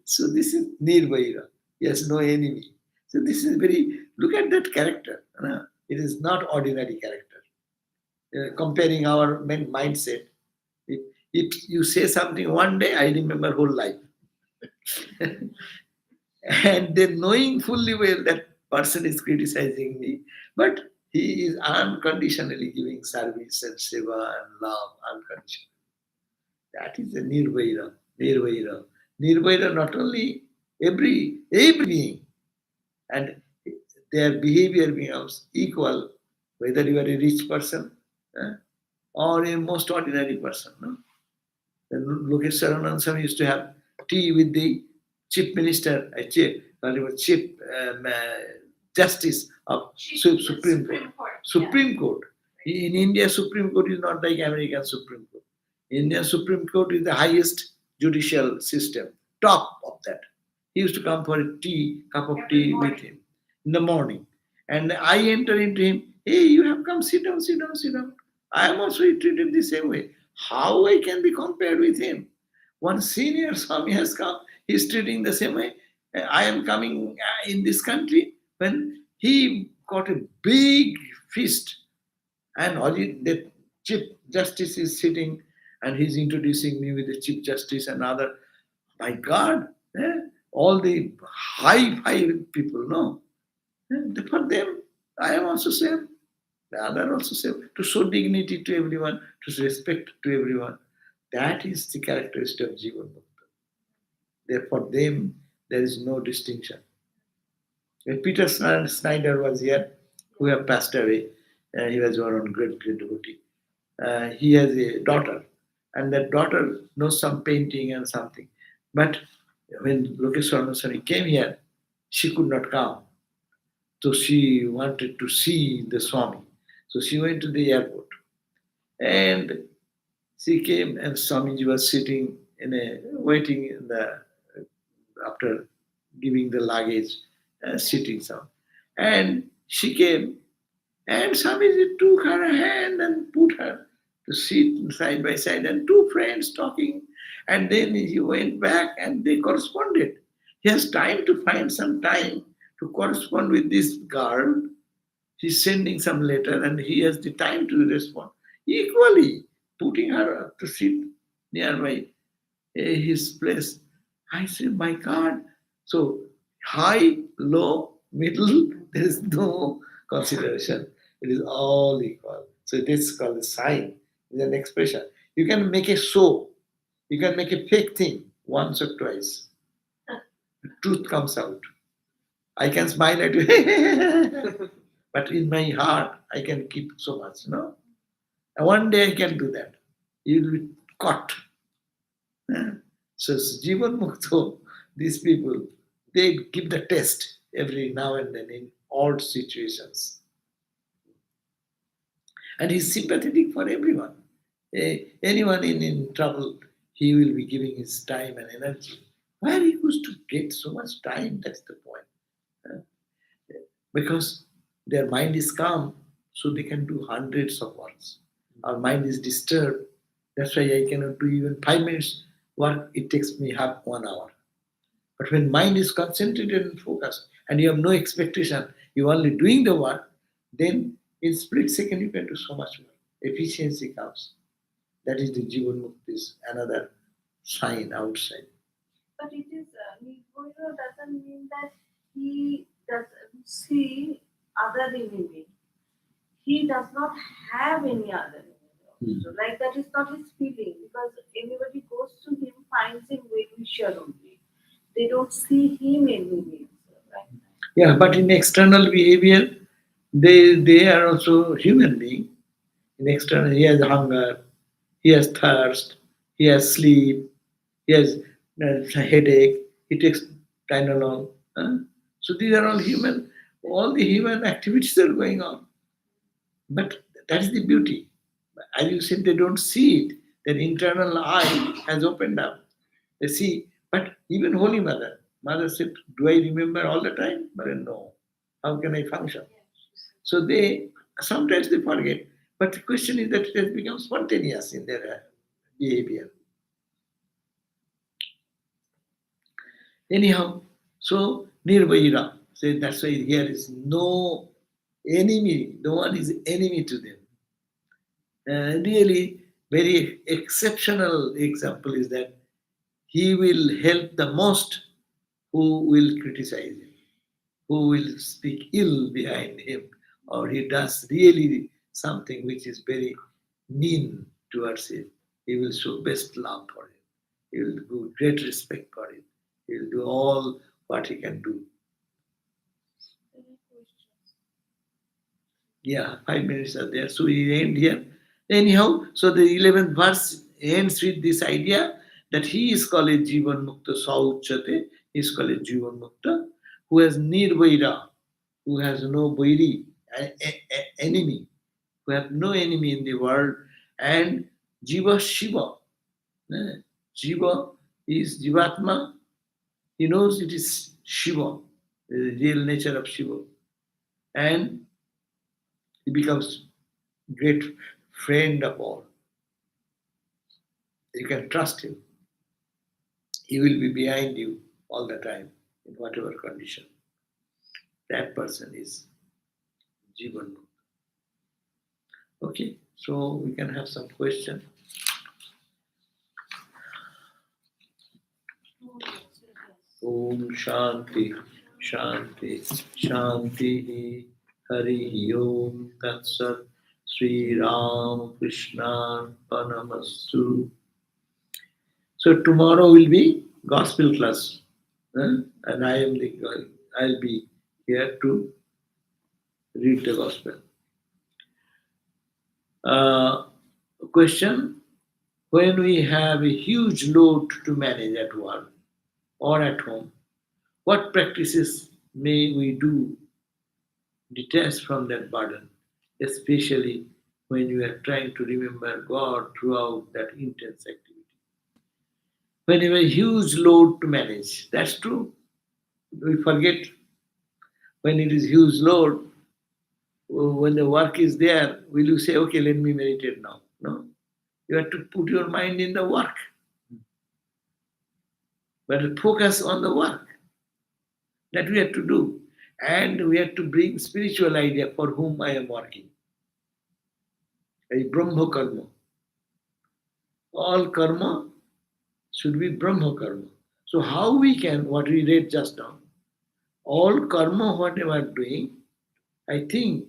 So this is Nirvaira. He has no enemy. So this is very, look at that character. It is not ordinary character. Comparing our mindset. If, if you say something one day, I remember whole life. And then knowing fully well that person is criticizing me, but he is unconditionally giving service and seva and love unconditionally. That is a Nirvaira. Nirvaira. Nirvaira not only every being, and their behavior becomes equal, whether you are a rich person or a most ordinary person. No? Lokesh Saranand used to have tea with the chief minister, chief justice of Supreme Court. Supreme Court. In India, Supreme Court is not like American Supreme Court. Indian Supreme Court is the highest judicial system, top of that. He used to come for a cup of tea with him in the morning. And I enter into him, hey, you have come, sit down, sit down, sit down. I am also treated the same way. How I can be compared with him? One senior Swami has come, he is treating the same way. I am coming in this country when he got a big feast and the chief justice is sitting and he's introducing me with the chief justice and other. My God, all the high people, no. For them, I am also same. The other also same. To show dignity to everyone, to show respect to everyone. That is the characteristic of Jivanmukti. Therefore, them, there is no distinction. When Peter Snyder was here, who have passed away, he was one great devotee. He has a daughter, and that daughter knows some painting and something. But when Lokeshwaran came here, she could not come. So she wanted to see the Swami. So she went to the airport. And she came and Swamiji was sitting waiting in after giving the luggage, sitting some. And she came and Swamiji took her hand and put her to sit side by side and two friends talking. And then he went back and they corresponded. He has time to find some time to correspond with this girl. He's sending some letter and he has the time to respond. Equally, putting her to sit nearby his place. I said, my God. So high, low, middle, there is no consideration. It is all equal. So this is called a sign. It's an expression. You can make a show. You can make a fake thing once or twice. The truth comes out. I can smile at you, but in my heart, I can keep so much, no? And one day I can do that. You will be caught. So Jivan Mukto, these people, they give the test every now and then in odd situations. And he's sympathetic for everyone. Anyone in trouble, he will be giving his time and energy. Where he used to get so much time, that's the point. Because their mind is calm, so they can do hundreds of works. Our mind is disturbed, that's why I cannot do even 5 minutes work, it takes me half 1 hour. But when mind is concentrated and focused, and you have no expectation, you're only doing the work, then in split second you can do so much more. Efficiency comes. That is the Jivanmukti's another sign outside. But it is Nirvoyo doesn't mean that he doesn't see other enemy. He does not have any other enemy. So, like that is not his feeling because anybody goes to him finds him well-wisher only. They don't see him enemy. Right? Yeah, but in external behavior, they are also human being. In external, he has hunger, he has thirst, he has sleep, he has headache, he takes Tylenol. Huh? So these are all human, all the human activities are going on. But that is the beauty. As you said, they don't see it. Their internal eye has opened up. They see, but even Holy Mother said, do I remember all the time? But no. How can I function? So they sometimes they forget. But the question is that it has become spontaneous in their behavior. Anyhow, so Nirvaira. So that's why here is no enemy. No one is enemy to them. Really, very exceptional example is that he will help the most who will criticize him, who will speak ill behind him, or he does really something which is very mean towards him. He will show best love for him. He will do great respect for him. He will do all what he can do. Any questions? Yeah, 5 minutes are there. So we end here. Anyhow, so the 11th verse ends with this idea that he is called a Jivan Mukta Sauchate, he is called a Jivan Mukta, who has Nirvaira, who has no Vairi, enemy, who have no enemy in the world, and Jiva Shiva. eh, Jiva is Jivatma, he knows it is Shiva, the real nature of Shiva, and he becomes great friend of all. You can trust him. He will be behind you all the time in whatever condition. That person is Jivan. Okay, so we can have some question. Om Shanti, Shanti, Shanti. Hari Om Tat Sat. Sri Ram Krishna Panamastu. So tomorrow will be gospel class, and I'll be here to read the gospel. Uh, Question: when we have a huge load to manage at work or at home, what practices may we do detached from that burden, especially when we are trying to remember God throughout that intense activity? When you have a huge load to manage, that's true. We forget when it is huge load, when the work is there, will you say, okay, let me meditate now? No. You have to put your mind in the work, but focus on the work that we have to do. And we have to bring spiritual idea for whom I am working. A Brahma karma. All karma should be Brahma karma. So how we can, what we read just now, all karma, whatever I'm doing, I think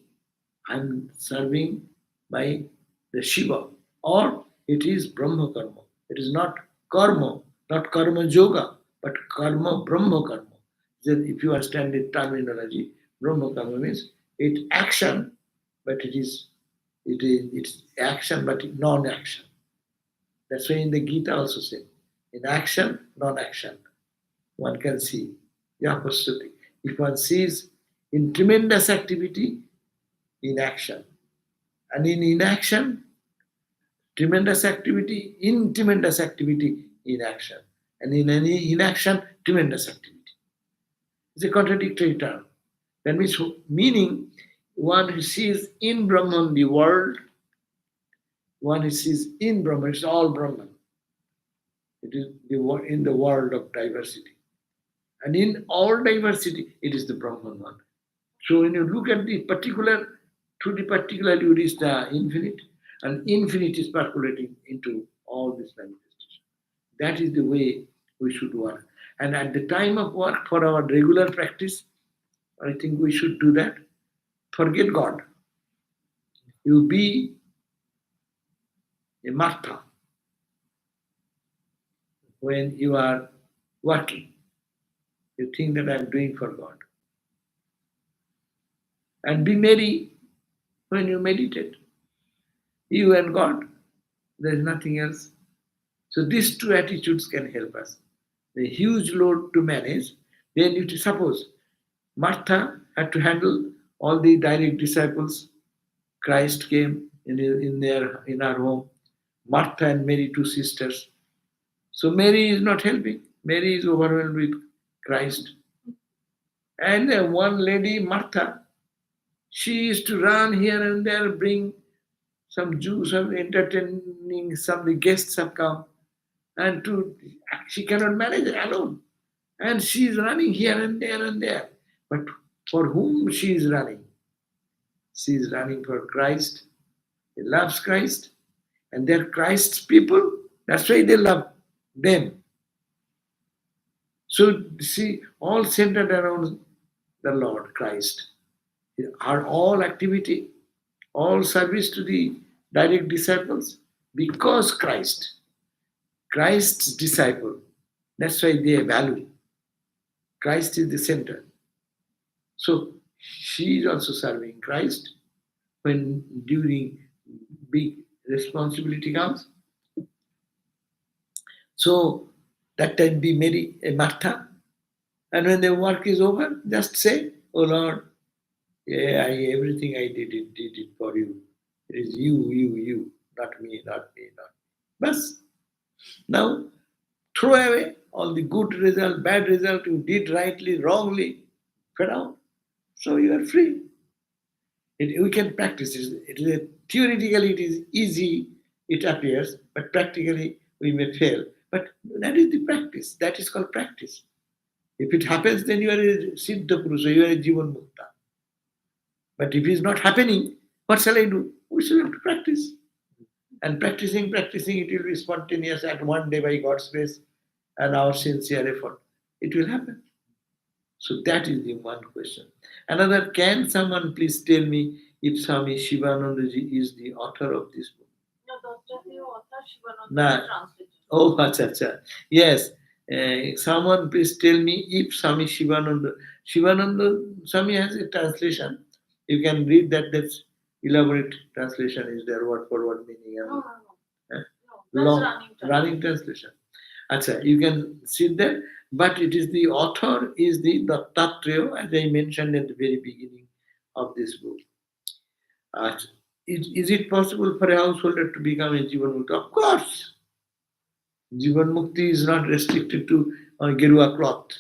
I'm serving by the Shiva, or it is Brahma karma. It is not karma yoga, but karma, Brahma karma. Then if you understand the terminology, Brahma karma means it's action, but it's action, but non-action. That's why in the Gita also said, in action, non-action, one can see. Yapasati. If one sees in tremendous activity, in action. And in inaction, tremendous activity, inaction. And in any inaction, tremendous activity. It's a contradictory term. That means meaning one who sees in Brahman the world, one who sees in Brahman, it's all Brahman. It is in the world of diversity. And in all diversity, it is the Brahman one. So when you look at the particular, to the particular, you reach the infinite, and infinite is percolating into all this manifestation. That is the way we should work. And at the time of work, for our regular practice, I think we should do that. Forget God. You be a martha when you are working. You think that I'm doing for God. And be merry when you meditate. You and God. There is nothing else. So these two attitudes can help us. The huge load to manage, then you suppose Martha had to handle all the direct disciples. Christ came in our home. Martha and Mary, two sisters. So Mary is not helping. Mary is overwhelmed with Christ. And one lady, Martha, she used to run here and there, bring some Jews are entertaining, some the guests have come, and to she cannot manage it alone. And she is running here and there and there. But for whom she is running? She is running for Christ. He loves Christ, and they're Christ's people. That's why they love them. So see, all centered around the Lord Christ. Our all activity, all service to the direct disciples, because Christ's disciple. That's why they value. Christ is the center. So she is also serving Christ when during big responsibility comes. So that time be Mary, a Martha, and when the work is over, just say, "Oh Lord, yeah, everything I did it for you. It is you, not me, not me, not me." Bas. Now throw away all the good result, bad result you did rightly, wrongly, fed out. So you are free. We can practice it. Theoretically, it is easy, it appears, but practically we may fail. But that is the practice. That is called practice. If it happens, then you are a Siddha Purusa, you are a Jivanmukta. But if it is not happening, what shall I do? We shall have to practice. And practicing, it will be spontaneous at one day by God's grace and our sincere effort. It will happen. So that is the one question. Another, can someone please tell me if Swami Shivanandaji is the author of this book? No, Dr. the author Shivananda Nah. translated. Oh, acha. Yes. Someone please tell me if Swami Shivananda Swami has a translation. You can read that. That's elaborate translation is there, word for word meaning. No. Eh? No, Long that's running translation. Acha, you can see that, but it is the author is the Dattatreya, as I mentioned at the very beginning of this book. Is it possible for a householder to become a Jivanmukti? Of course. Jivanmukti is not restricted to Gerua cloth.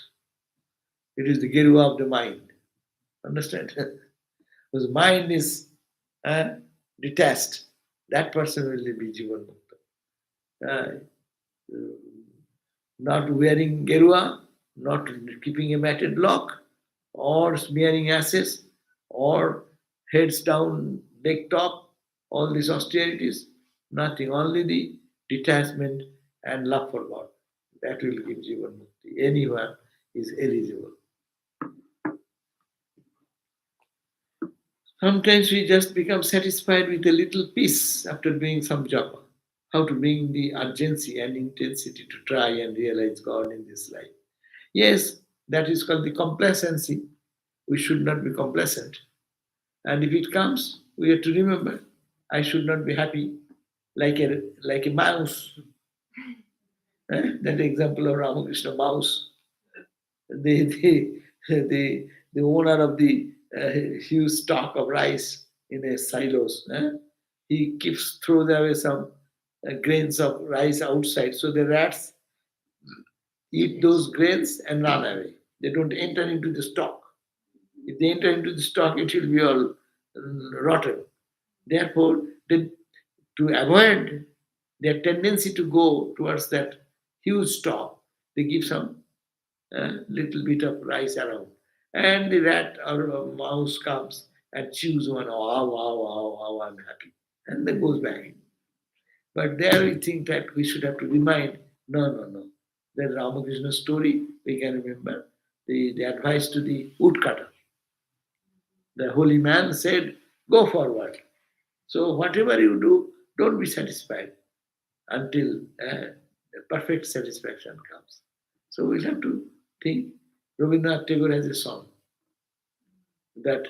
It is the Gerua of the mind. Understand? Whose mind is detached, that person will be Jivanmukta. Uh, not wearing gerua, not keeping a matted lock, or smearing ashes, or heads down, neck top, all these austerities, nothing, only the detachment and love for God. That will give Jivan Mukti. Anyone is eligible. Sometimes we just become satisfied with a little peace after doing some japa. How to bring the urgency and intensity to try and realize God in this life. Yes, that is called the complacency. We should not be complacent. And if it comes, we have to remember, I should not be happy like a mouse. That example of Ramakrishna mouse. The owner of the huge stock of rice in a silos. He keeps throws away some grains of rice outside, so the rats eat those grains and run away. They don't enter into the stock. If they enter into the stock, it will be all rotten. Therefore, to avoid their tendency to go towards that huge stock, they give some little bit of rice around. And the rat or a mouse comes and chews one, oh, wow, wow, wow, wow, I'm happy. And then goes back in. But there we think that we should have to remind, no, no, no. The Ramakrishna story, we can remember the advice to the woodcutter. The holy man said, go forward. So whatever you do, don't be satisfied until perfect satisfaction comes. So we'll have to think. Rabindranath Tagore has a song that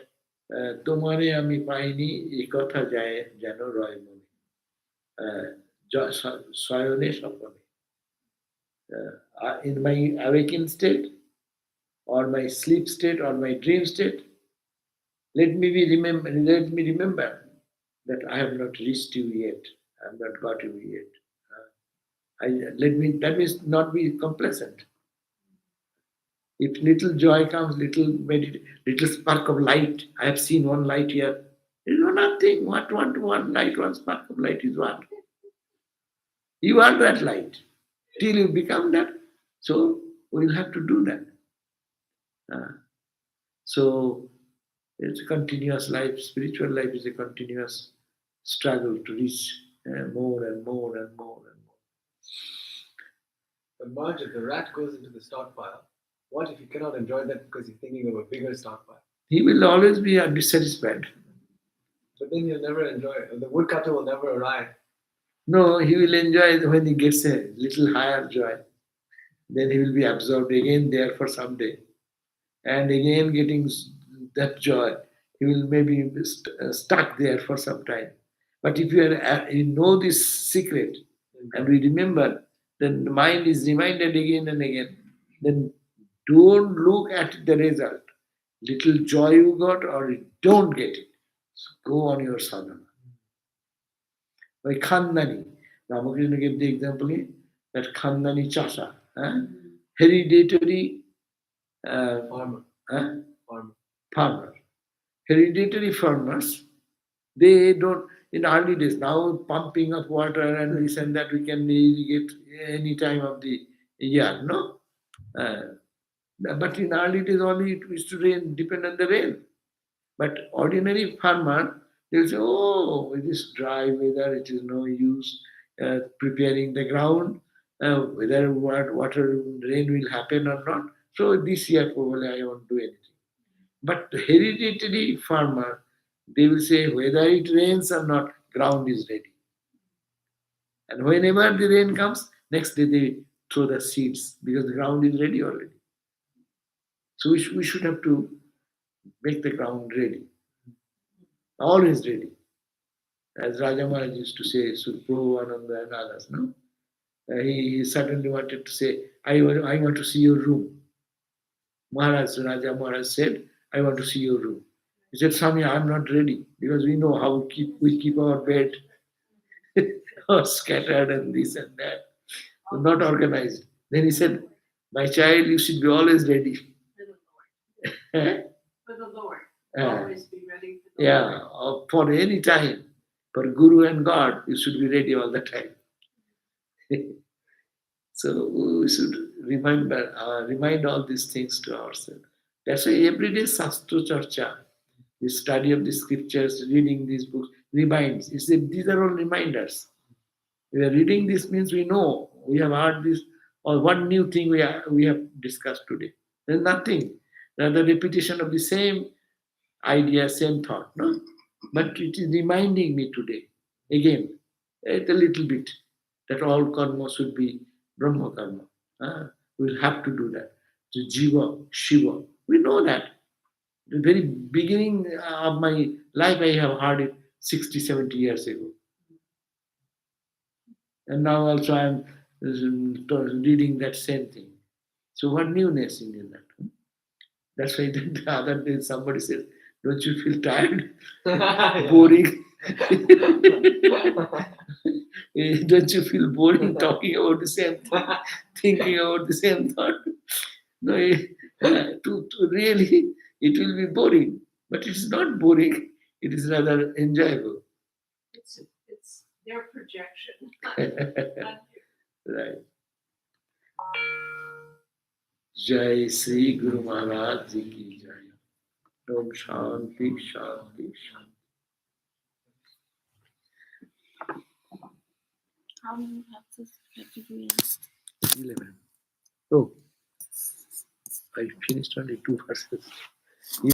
তোমারে আমি পাইনি এ কথা যায় যেন রয় মনে শয়নে স্বপনে in my awakened state or my sleep state or my dream state, let me remember that I have not reached you yet. I have not got you yet. I, let me that means not be complacent. If little joy comes, little spark of light, I have seen one light here. You know nothing. What one light, one spark of light is what? You are that light. Till you become that. So we'll have to do that. So it's a continuous life. Spiritual life is a continuous struggle to reach more and more and more and more. But Marge, if the rat goes into the stockpile, what if you cannot enjoy that because you're thinking of a bigger stockpile? He will always be dissatisfied. But then he'll never enjoy it. The woodcutter will never arrive. No, he will enjoy it when he gets a little higher joy. Then he will be absorbed again there for some day. And again getting that joy, he will maybe be stuck there for some time. But if you know this secret and we remember, then the mind is reminded again and again. Then don't look at the result. Little joy you got or you don't get it. So go on your sadhana. By Khandani, Ramakrishna gave the example that Khandani Chasha, hereditary Farmer. huh? Farmer. farmer. Hereditary farmers, they don't, in early days, now pumping of water and this and that we can irrigate any time of the year, no? But in early days only it used to rain, depend on the rain. But ordinary farmer, they'll say, oh, it is dry weather, it is no use preparing the ground, whether water rain will happen or not. So this year probably I won't do anything. But the hereditary farmer, they will say whether it rains or not, ground is ready. And whenever the rain comes, next day they throw the seeds because the ground is ready already. So we should have to make the ground ready. Always ready. As Raja Maharaj used to say, Surprabhu Ananda and others, no? He suddenly wanted to say, I want to see your room. Raja Maharaj said, I want to see your room. He said, Swami, I'm not ready because we know how we keep our bed all scattered and this and that, not organized. Then he said, my child, you should be always ready. For the Lord. Uh, Always be ready for the Yeah, for any time. For Guru and God, you should be ready all the time. So we should remind all these things to ourselves. That's why every day Sastro Charcha, the study of the scriptures, reading these books, reminds. These are all reminders. We are reading this means we know, we have heard this, or one new thing we have discussed today. There's nothing. The repetition of the same idea, same thought, no? But it is reminding me today, again, a little bit, that all karma should be Brahma karma. We'll have to do that. So Jiva, Shiva, we know that. The very beginning of my life, I have heard it 60, 70 years ago. And now also I am reading that same thing. So what newness in that? That's why the other day somebody says, don't you feel tired? Boring? Don't you feel boring talking about the same thing, thinking about the same thought? No, to really, it will be boring. But it's not boring, it is rather enjoyable. It's their projection. Right. Jai Sri Guru Maharaj Ji ki Jai. Om Shanti Shanti Shanti. How many verses did we 11. Oh, I finished only 2 verses.